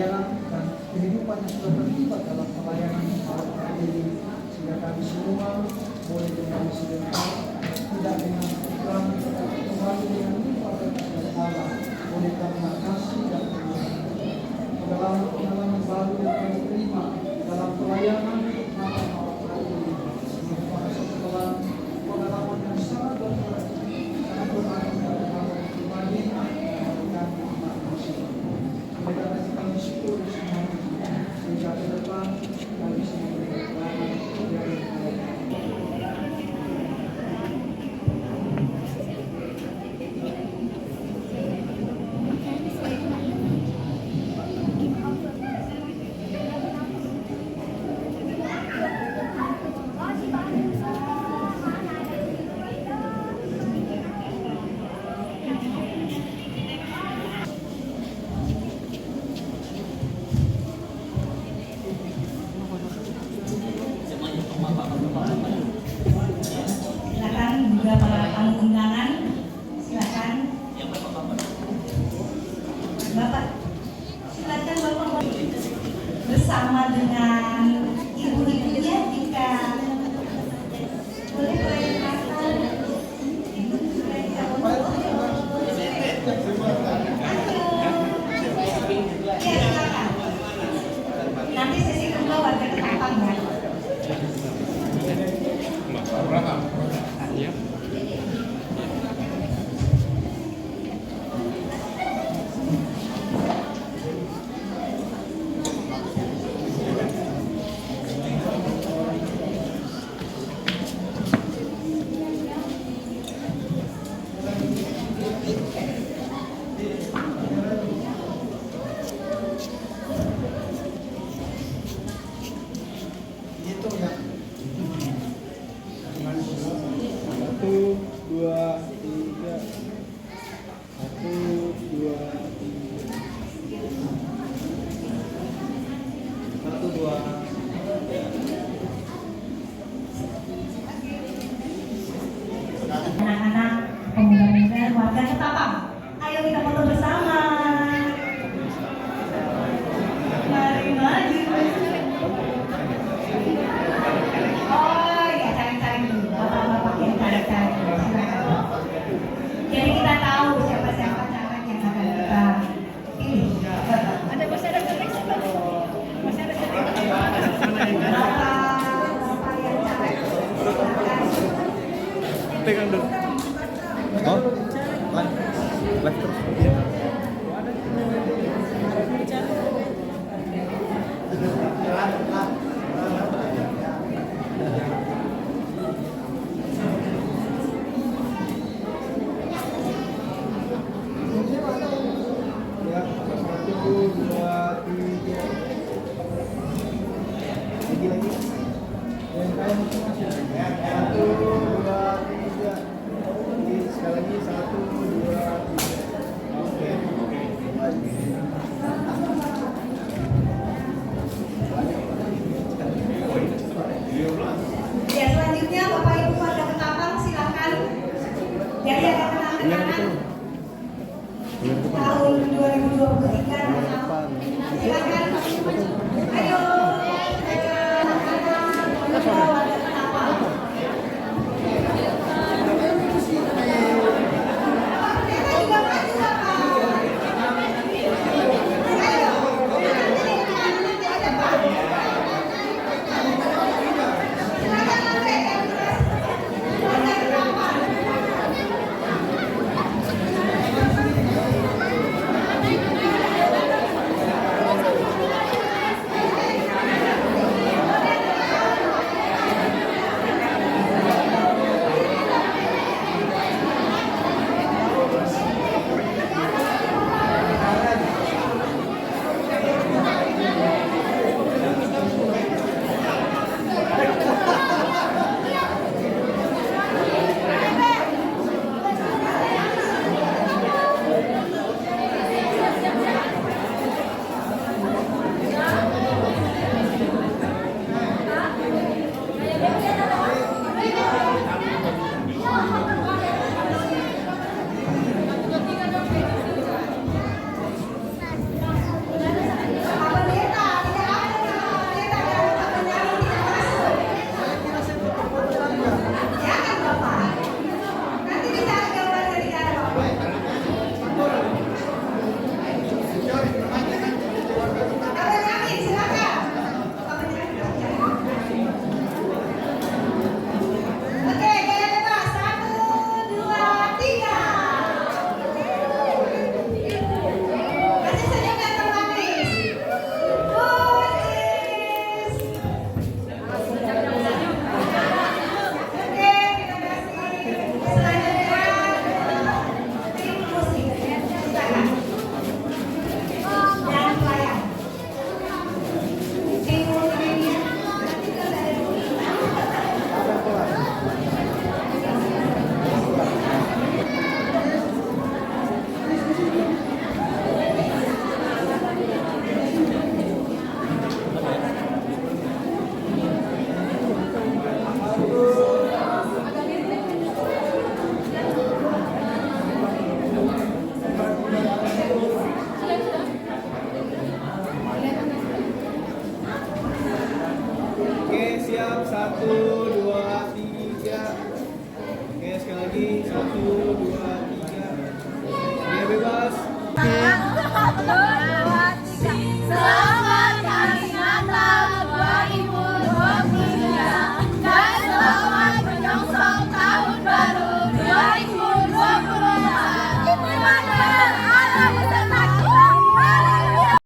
pelayanan dan kehidupan yang sudah terlibat dalam pelayanan ini, sehingga kami semua boleh kembali sebentar, tidak dengan kurang, tetapi kembali dengan limpah dari Allah, boleh karena kasih dan pengalaman baru yang kami terima dalam pelayanan nama Allah ini, merupakan setelah pengalaman yang sangat berarti, sangat berarti dari Allah pribadi dan manusia. Oleh karena itu kami syukur semua sehingga ke depan kami bisa memberikan pelayanan dari Silakan juga para tamu undangan, silakan. Bapak, silakan Bapak bersama dengan ibu-ibunya jika boleh perkenalkan. Ya, silakan. Nanti sesi kedua warga Ketapang ya. hitung ya. 1, 2, 3. 1, 2, 3. Anak-anak, pemuda-pemuda, warga Ketapang, ayo kita foto bersama. Mari maju. Oh ya, cari-cari dulu, bapak-bapak yang cari-cari. Silakan. Jadi kita tahu siapa-siapa caleg yang akan kita pilih. Ada masyarakat lain Pak? Masyarakat lain. Bapak yang caleg. Silakan. Pegang dulu. Oh, live terus. Ya, 1, 2, 3. Lagi. Yang kayak masing-masing. 1, 2, 3. Sekali lagi 1, 2, 3. Oke. Ya, selanjutnya Bapak Ibu warga Ketapang silakan. Jadi ada kenang-kenangan tahun 2023. Silakan.